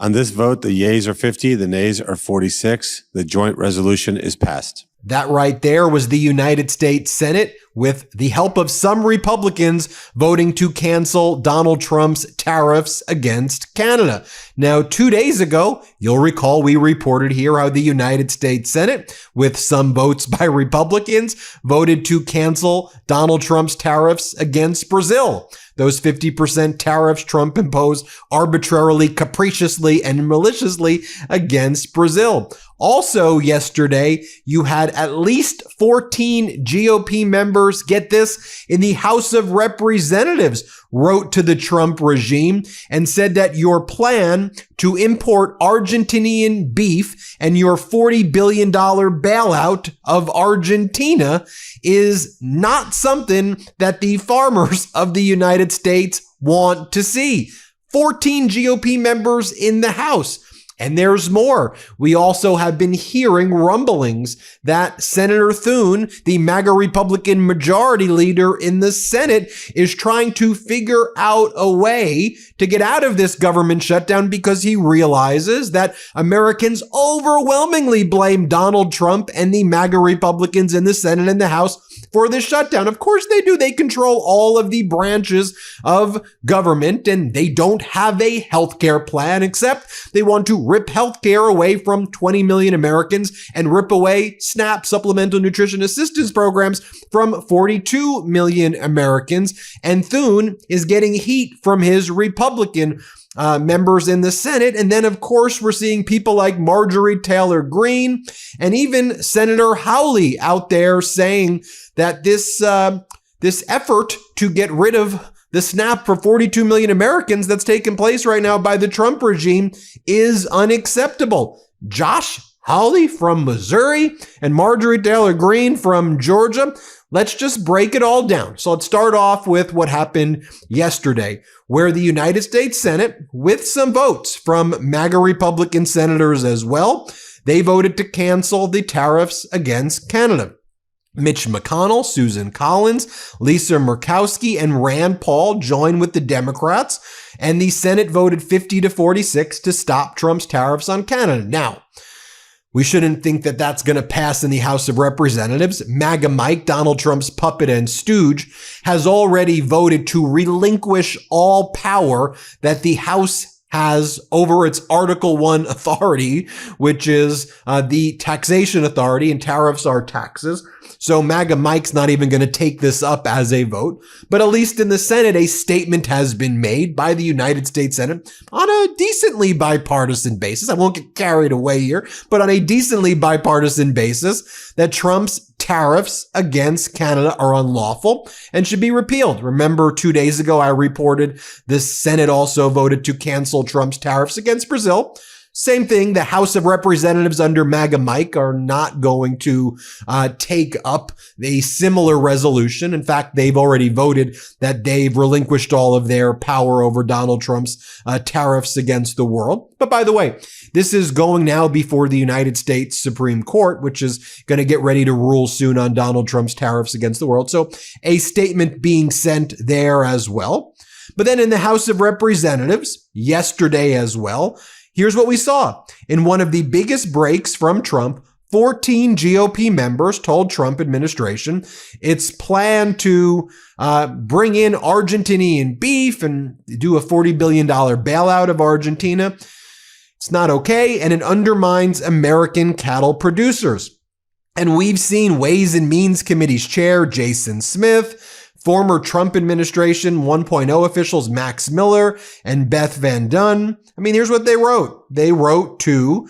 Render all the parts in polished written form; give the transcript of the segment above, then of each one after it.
On this vote, the yeas are 50, the nays are 46. The joint resolution is passed. That right there was the United States Senate, with the help of some Republicans voting to cancel Donald Trump's tariffs against Canada. Now, 2 days ago, you'll recall we reported here how the United States Senate, with some votes by Republicans, voted to cancel Donald Trump's tariffs against Brazil. Those 50% tariffs Trump imposed arbitrarily, capriciously, and maliciously against Brazil. Also yesterday, you had at least 14 GOP members, get this, in the House of Representatives wrote to the Trump regime and said that your plan to import Argentinian beef and your $40 billion bailout of Argentina is not something that the farmers of the United States want to see. 14 GOP members in the House. And there's more. We also have been hearing rumblings that Senator Thune, the MAGA Republican majority leader in the Senate, is trying to figure out a way to get out of this government shutdown because he realizes that Americans overwhelmingly blame Donald Trump and the MAGA Republicans in the Senate and the House for this shutdown. Of course they do. They control all of the branches of government, and they don't have a healthcare plan, except they want to rip healthcare away from 20 million Americans and rip away SNAP, Supplemental Nutrition Assistance Programs, from 42 million Americans. And Thune is getting heat from his Republican members in the Senate. And then, of course, we're seeing people like Marjorie Taylor Greene and even Senator Hawley out there saying that this effort to get rid of the SNAP for 42 million Americans that's taking place right now by the Trump regime is unacceptable. Josh Hawley from Missouri and Marjorie Taylor Greene from Georgia. Let's just break it all down. So let's start off with what happened yesterday, where the United States Senate, with some votes from MAGA Republican senators as well, they voted to cancel the tariffs against Canada. Mitch McConnell, Susan Collins, Lisa Murkowski, and Rand Paul joined with the Democrats, and the Senate voted 50-46 to stop Trump's tariffs on Canada. Now, we shouldn't think that that's going to pass in the House of Representatives. MAGA Mike, Donald Trump's puppet and stooge, has already voted to relinquish all power that the House has over its Article 1 authority, which is the taxation authority, and tariffs are taxes. So MAGA Mike's not even going to take this up as a vote. But at least in the Senate, a statement has been made by the United States Senate on a decently bipartisan basis. I won't get carried away here, but on a decently bipartisan basis, that Trump's tariffs against Canada are unlawful and should be repealed. Remember, 2 days ago, I reported the Senate also voted to cancel Trump's tariffs against Brazil. Same thing, the House of Representatives under MAGA Mike are not going to take up a similar resolution. In fact, they've already voted that they've relinquished all of their power over Donald Trump's tariffs against the world. But by the way, this is going now before the United States Supreme Court, which is going to get ready to rule soon on Donald Trump's tariffs against the world. So a statement being sent there as well. But then in the House of Representatives, yesterday as well, here's what we saw. In one of the biggest breaks from Trump, 14 GOP members told Trump administration its plan to bring in Argentinian beef and do a $40 billion bailout of Argentina. It's not okay, and it undermines American cattle producers. And we've seen Ways and Means Committee's chair, Jason Smith, former Trump administration 1.0 officials Max Miller and Beth Van Dunn. I mean, here's what they wrote. They wrote to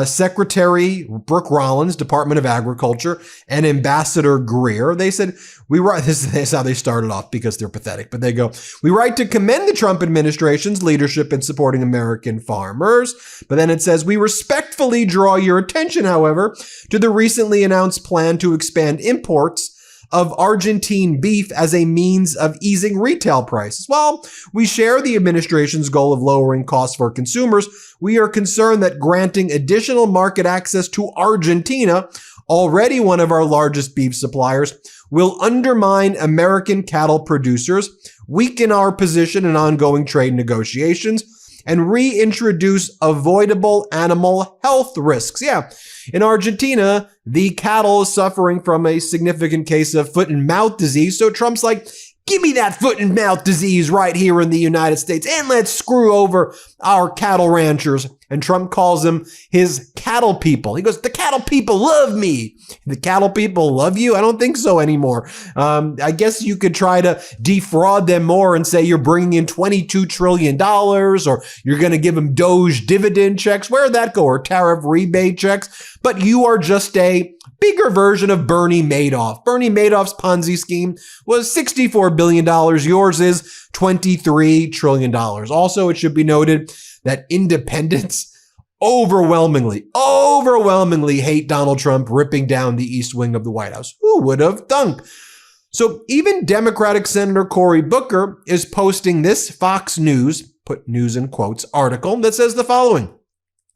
Secretary Brooke Rollins, Department of Agriculture, and Ambassador Greer. They said, this is how they started off because they're pathetic, but they go, we write to commend the Trump administration's leadership in supporting American farmers. But then it says, we respectfully draw your attention, however, to the recently announced plan to expand imports of Argentine beef as a means of easing retail prices. While we share the administration's goal of lowering costs for consumers, we are concerned that granting additional market access to Argentina, already one of our largest beef suppliers, will undermine American cattle producers, weaken our position in ongoing trade negotiations, and reintroduce avoidable animal health risks. Yeah, in Argentina, the cattle is suffering from a significant case of foot and mouth disease. So Trump's like, give me that foot and mouth disease right here in the United States, and let's screw over our cattle ranchers. And Trump calls them his cattle people. He goes, the cattle people love me. The cattle people love you? I don't think so anymore. I guess you could try to defraud them more and say you're bringing in $22 trillion, or you're going to give them Doge dividend checks. Where'd that go? Or tariff rebate checks. But you are just a bigger version of Bernie Madoff. Bernie Madoff's Ponzi scheme was $64 billion. Yours is $23 trillion. Also, it should be noted that independents overwhelmingly hate Donald Trump ripping down the East Wing of the White House. Who would have thunk? So even Democratic Senator Cory Booker is posting this Fox News, put news in quotes, article that says the following.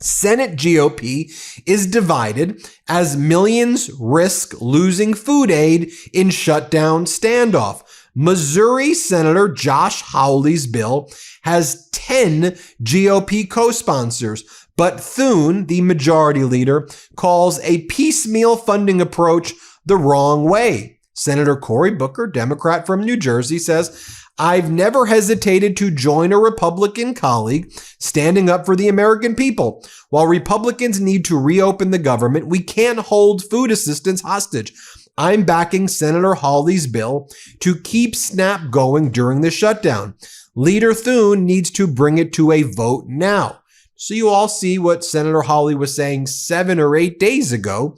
Senate GOP is divided as millions risk losing food aid in shutdown standoff. Missouri Senator Josh Hawley's bill has 10 GOP co-sponsors, but Thune, the majority leader, calls a piecemeal funding approach the wrong way. Senator Cory Booker, Democrat from New Jersey, says, I've never hesitated to join a Republican colleague standing up for the American people. While Republicans need to reopen the government, we can't hold food assistance hostage. I'm backing Senator Hawley's bill to keep SNAP going during the shutdown. Leader Thune needs to bring it to a vote now. So you all see what Senator Hawley was saying 7 or 8 days ago.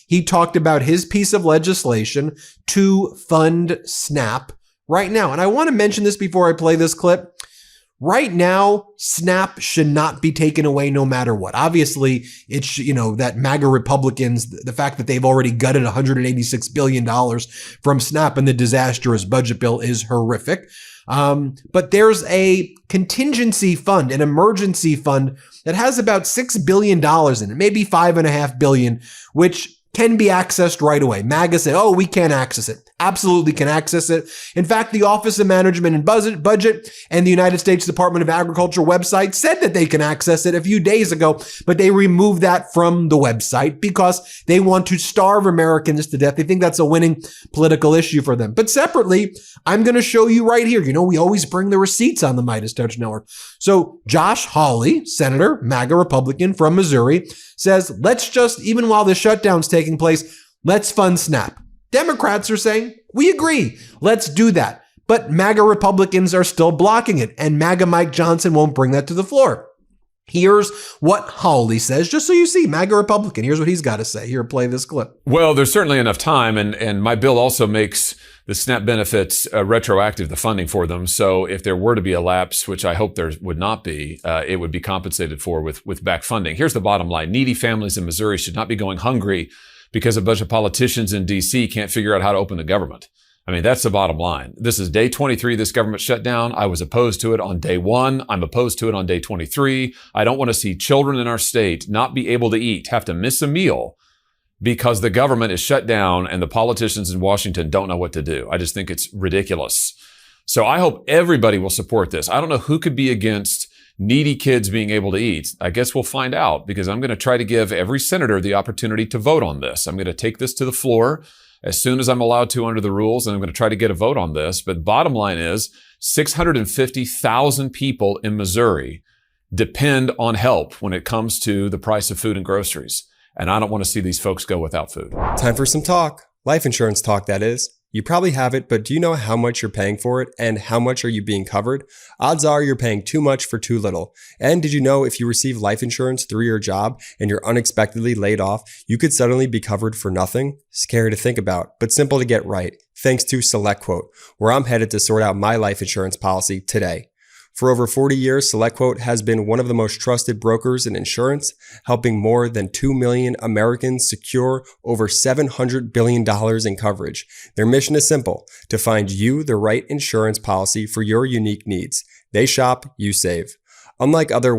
He talked about his piece of legislation to fund SNAP right now. And I want to mention this before I play this clip. Right now, SNAP should not be taken away no matter what. Obviously, it's, that MAGA Republicans, the fact that they've already gutted $186 billion from SNAP in the disastrous budget bill is horrific. But there's a contingency fund, an emergency fund that has about $6 billion in it, maybe $5.5 billion, which can be accessed right away. MAGA say, oh, we can't access it. Absolutely can access it. In fact, the Office of Management and Budget and the United States Department of Agriculture website said that they can access it a few days ago, but they removed that from the website because they want to starve Americans to death. They think that's a winning political issue for them. But separately, I'm going to show you right here. We always bring the receipts on the MeidasTouch Network. So Josh Hawley, Senator, MAGA Republican from Missouri, says, let's just, even while the shutdown's taking place, let's fund SNAP. Democrats are saying, we agree, let's do that. But MAGA Republicans are still blocking it, and MAGA Mike Johnson won't bring that to the floor. Here's what Hawley says, just so you see, MAGA Republican. Here's what he's got to say. Here, play this clip. Well, there's certainly enough time, and my bill also makes the SNAP benefits retroactive, the funding for them. So if there were to be a lapse, which I hope there would not be, it would be compensated for with back funding. Here's the bottom line. Needy families in Missouri should not be going hungry because a bunch of politicians in D.C. can't figure out how to open the government. I mean, that's the bottom line. This is day 23, this government shutdown. I was opposed to it on day 1. I'm opposed to it on day 23. I don't want to see children in our state not be able to eat, have to miss a meal because the government is shut down and the politicians in Washington don't know what to do. I just think it's ridiculous. So I hope everybody will support this. I don't know who could be against needy kids being able to eat. I guess we'll find out because I'm going to try to give every senator the opportunity to vote on this. I'm going to take this to the floor as soon as I'm allowed to under the rules, and I'm going to try to get a vote on this. But bottom line is 650,000 people in Missouri depend on help when it comes to the price of food and groceries. And I don't want to see these folks go without food. Time for some talk. Life insurance talk, that is. You probably have it, but do you know how much you're paying for it and how much are you being covered? Odds are you're paying too much for too little. And did you know if you receive life insurance through your job and you're unexpectedly laid off, you could suddenly be covered for nothing? Scary to think about, but simple to get right. Thanks to SelectQuote, where I'm headed to sort out my life insurance policy today. For over 40 years, SelectQuote has been one of the most trusted brokers in insurance, helping more than 2 million Americans secure over $700 billion in coverage. Their mission is simple, to find you the right insurance policy for your unique needs. They shop, you save. Unlike other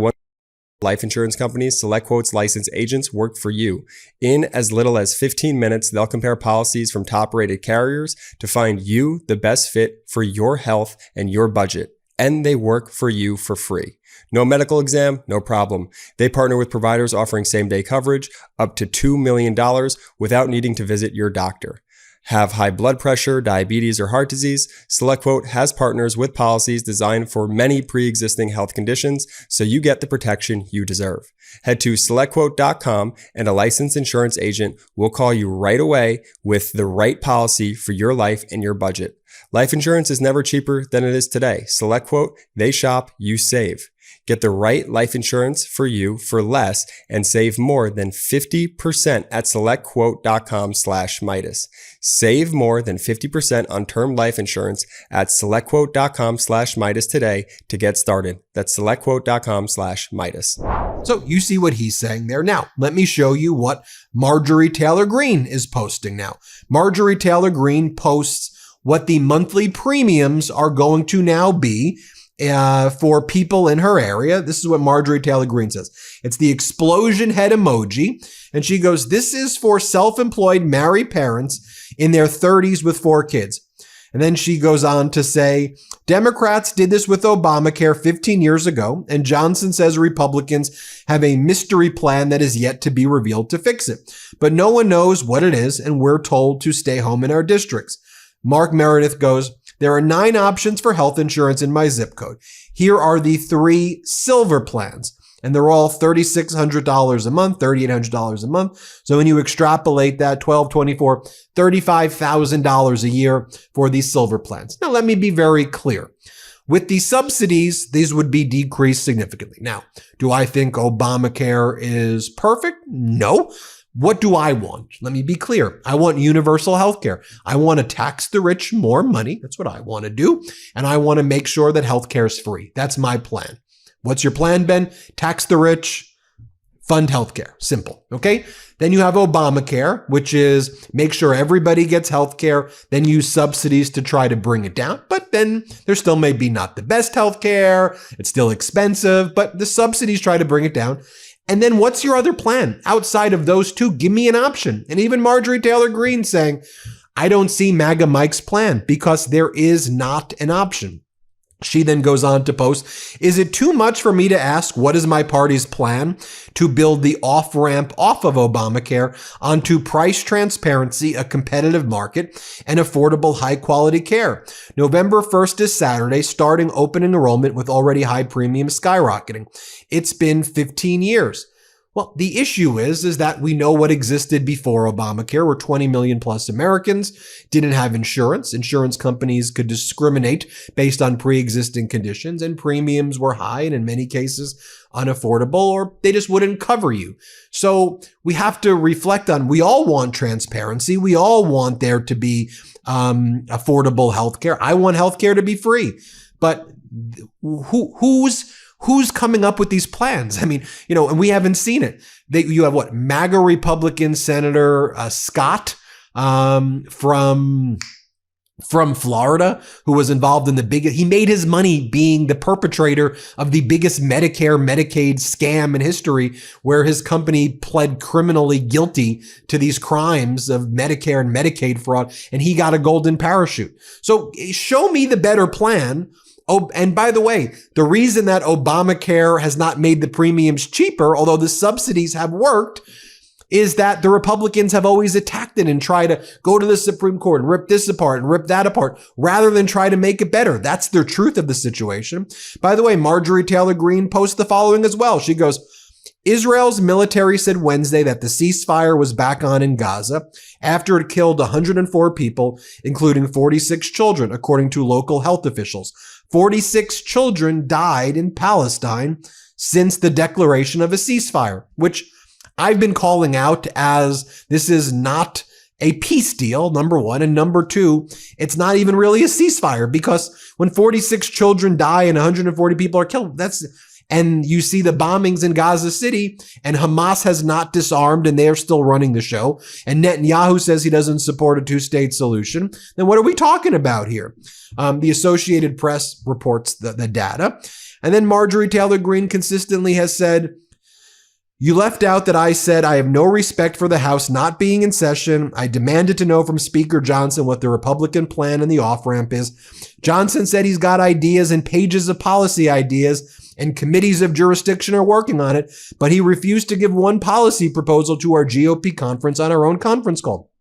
life insurance companies, SelectQuote's licensed agents work for you. In as little as 15 minutes, they'll compare policies from top-rated carriers to find you the best fit for your health and your budget. and they work for you for free. No medical exam, no problem. They partner with providers offering same-day coverage up to $2 million without needing to visit your doctor. Have high blood pressure, diabetes, or heart disease? SelectQuote has partners with policies designed for many pre-existing health conditions, so you get the protection you deserve. Head to SelectQuote.com and a licensed insurance agent will call you right away with the right policy for your life and your budget. Life insurance is never cheaper than it is today. SelectQuote, they shop, you save. Get the right life insurance for you for less and save more than 50% at SelectQuote.com/Meidas. Save more than 50% on term life insurance at SelectQuote.com/Meidas today to get started. That's SelectQuote.com/Meidas. So you see what he's saying there. Now, let me show you what Marjorie Taylor Greene is posting now. Marjorie Taylor Greene posts what the monthly premiums are going to now be for people in her area. This is what Marjorie Taylor Greene says. It's the explosion head emoji. And she goes, this is for self-employed married parents in their 30s with 4 kids. And then she goes on to say, Democrats did this with Obamacare 15 years ago, and Johnson says Republicans have a mystery plan that is yet to be revealed to fix it. But no one knows what it is, and we're told to stay home in our districts. Mark Meredith goes, there are 9 options for health insurance in my zip code. Here are the 3 silver plans. And they're all $3,600 a month, $3,800 a month. So when you extrapolate that, $12, $24, $35,000 a year for these silver plans. Now, let me be very clear. With the subsidies, these would be decreased significantly. Now, do I think Obamacare is perfect? No. What do I want? Let me be clear. I want universal health care. I want to tax the rich more money. That's what I want to do. And I want to make sure that health care is free. That's my plan. What's your plan, Ben? Tax the rich, fund healthcare. Simple. Okay. Then you have Obamacare, which is make sure everybody gets healthcare, then use subsidies to try to bring it down. But then there still may be not the best healthcare. It's still expensive, but the subsidies try to bring it down. And then what's your other plan? Outside of those two, give me an option. And even Marjorie Taylor Greene saying, I don't see MAGA Mike's plan because there is not an option. She then goes on to post, is it too much for me to ask what is my party's plan to build the off-ramp off of Obamacare onto price transparency, a competitive market, and affordable high-quality care? November 1st is Saturday, starting open enrollment with already high premiums skyrocketing. It's been 15 years. Well, the issue is that we know what existed before Obamacare, where 20 million plus Americans didn't have insurance. Insurance companies could discriminate based on pre-existing conditions, and premiums were high and in many cases unaffordable, or they just wouldn't cover you. So we have to reflect on, we all want transparency. We all want there to be affordable healthcare. I want healthcare to be free, but who's coming up with these plans? I mean, and we haven't seen it. You have what? MAGA Republican Senator Scott from Florida, who was involved in he made his money being the perpetrator of the biggest Medicare, Medicaid scam in history, where his company pled criminally guilty to these crimes of Medicare and Medicaid fraud, and he got a golden parachute. So show me the better plan. Oh, and by the way, the reason that Obamacare has not made the premiums cheaper, although the subsidies have worked, is that the Republicans have always attacked it and tried to go to the Supreme Court and rip this apart and rip that apart rather than try to make it better. That's the truth of the situation. By the way, Marjorie Taylor Greene posts the following as well. She goes, Israel's military said Wednesday that the ceasefire was back on in Gaza after it killed 104 people, including 46 children, according to local health officials. 46 children died in Palestine since the declaration of a ceasefire, which I've been calling out as this is not a peace deal, number one. And number two, it's not even really a ceasefire, because when 46 children die and 140 people are killed, and you see the bombings in Gaza City, and Hamas has not disarmed and they're still running the show, and Netanyahu says he doesn't support a two-state solution, then what are we talking about here? The Associated Press reports the data. And then Marjorie Taylor Greene consistently has said, You left out that I said I have no respect for the House not being in session. I demanded to know from Speaker Johnson what the Republican plan and the off-ramp is. Johnson said he's got ideas and pages of policy ideas and committees of jurisdiction are working on it, but he refused to give one policy proposal to our GOP conference on our own conference call.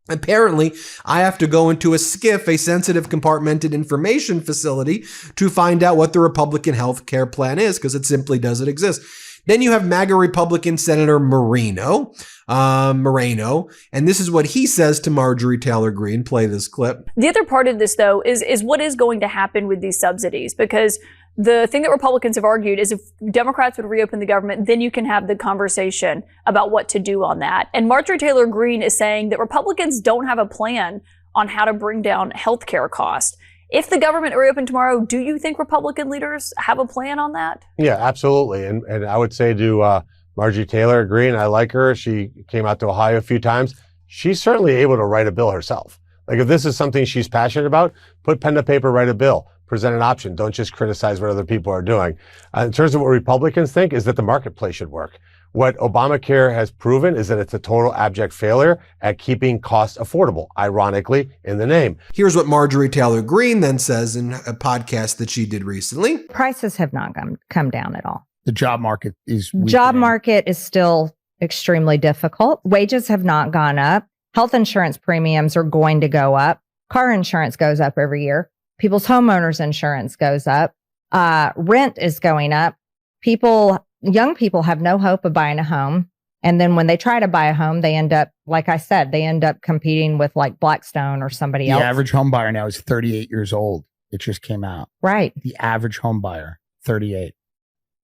Apparently, I have to go into a SCIF, a sensitive compartmented information facility, to find out what the Republican health care plan is, because it simply doesn't exist. Then you have MAGA Republican Senator Moreno, and this is what he says to Marjorie Taylor Greene. Play this clip. The other part of this, though, is what is going to happen with these subsidies, because the thing that Republicans have argued is if Democrats would reopen the government, then you can have the conversation about what to do on that. And Marjorie Taylor Greene is saying that Republicans don't have a plan on how to bring down healthcare costs. If the government reopened tomorrow, do you think Republican leaders have a plan on that? Yeah, absolutely. And I would say to Marjorie Taylor Greene, I like her. She came out to Ohio a few times. She's certainly able to write a bill herself. Like if this is something she's passionate about, put pen to paper, write a bill, present an option. Don't just criticize what other people are doing. In terms of what Republicans think is that the marketplace should work. What Obamacare has proven is that it's a total abject failure at keeping costs affordable, ironically, in the name. Here's what Marjorie Taylor Greene then says in a podcast that she did recently. Prices have not come down at all. The job market is weakening. Job market is still extremely difficult. Wages have not gone up. Health insurance premiums are going to go up. Car insurance goes up every year. People's homeowners insurance goes up. Rent is going up. Young people have no hope of buying a home. And then when they try to buy a home, they end up, like I said, they end up competing with like Blackstone or somebody else. The average home buyer now is 38 years old. It just came out. Right. The average home buyer, 38.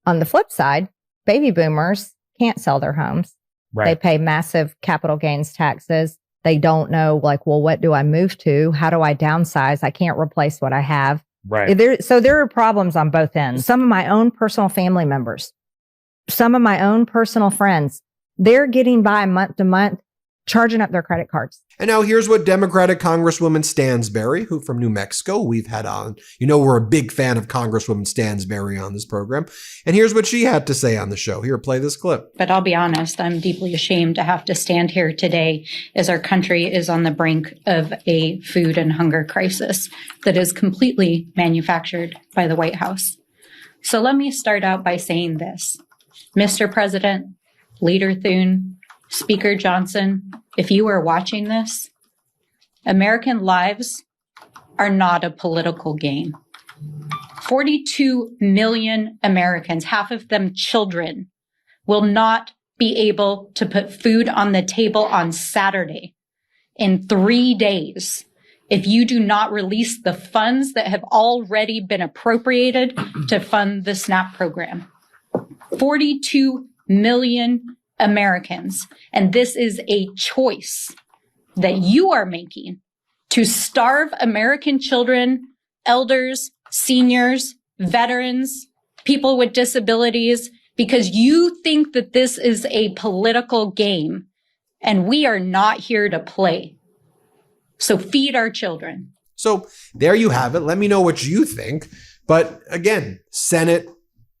On the flip side, baby boomers can't sell their homes. Right. They pay massive capital gains taxes. They don't know, like, well, what do I move to? How do I downsize? I can't replace what I have. Right. So there are problems on both ends. Some of my own personal family members, some of my own personal friends, they're getting by month to month, charging up their credit cards. And now here's what Democratic Congresswoman Stansberry, who from New Mexico, we've had on. You know, we're a big fan of Congresswoman Stansberry on this program. And here's what she had to say on the show. Here, play this clip. But I'll be honest, I'm deeply ashamed to have to stand here today as our country is on the brink of a food and hunger crisis that is completely manufactured by the White House. So let me start out by saying this. Mr. President, Leader Thune, Speaker Johnson, if you are watching this, American lives are not a political game. 42 million Americans, half of them children, will not be able to put food on the table on Saturday in 3 days if you do not release the funds that have already been appropriated to fund the SNAP program. 42 million Americans. And this is a choice that you are making to starve American children, elders, seniors, veterans, people with disabilities, because you think that this is a political game and we are not here to play. So feed our children. So there you have it. Let me know what you think. But again, Senate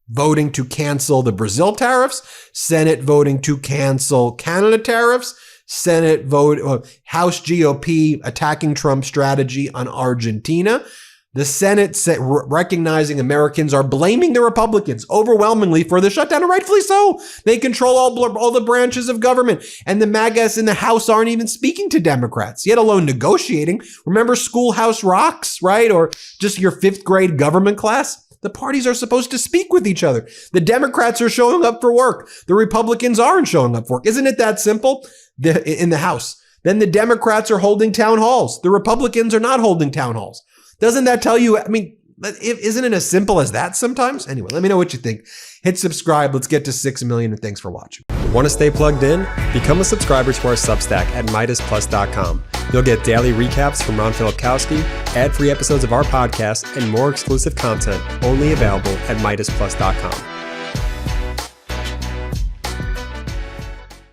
voting to cancel the Brazil tariffs, Senate voting to cancel Canada tariffs, Senate vote, House GOP attacking Trump's strategy on Argentina. The Senate recognizing Americans are blaming the Republicans overwhelmingly for the shutdown, and rightfully so. They control all the branches of government, and the MAGAs in the House aren't even speaking to Democrats, yet alone negotiating. Remember Schoolhouse Rocks, right? Or just your fifth grade government class? The parties are supposed to speak with each other. The Democrats are showing up for work. The Republicans aren't showing up for work. Isn't it that simple? In the House. Then the Democrats are holding town halls. The Republicans are not holding town halls. Doesn't that tell you, I mean, isn't it as simple as that sometimes? Anyway, let me know what you think. Hit subscribe. Let's get to 6 million, and thanks for watching. Want to stay plugged in? Become a subscriber to our Substack at MeidasPlus.com. You'll get daily recaps from Ron Filipkowski, ad-free episodes of our podcast, and more exclusive content only available at MeidasPlus.com.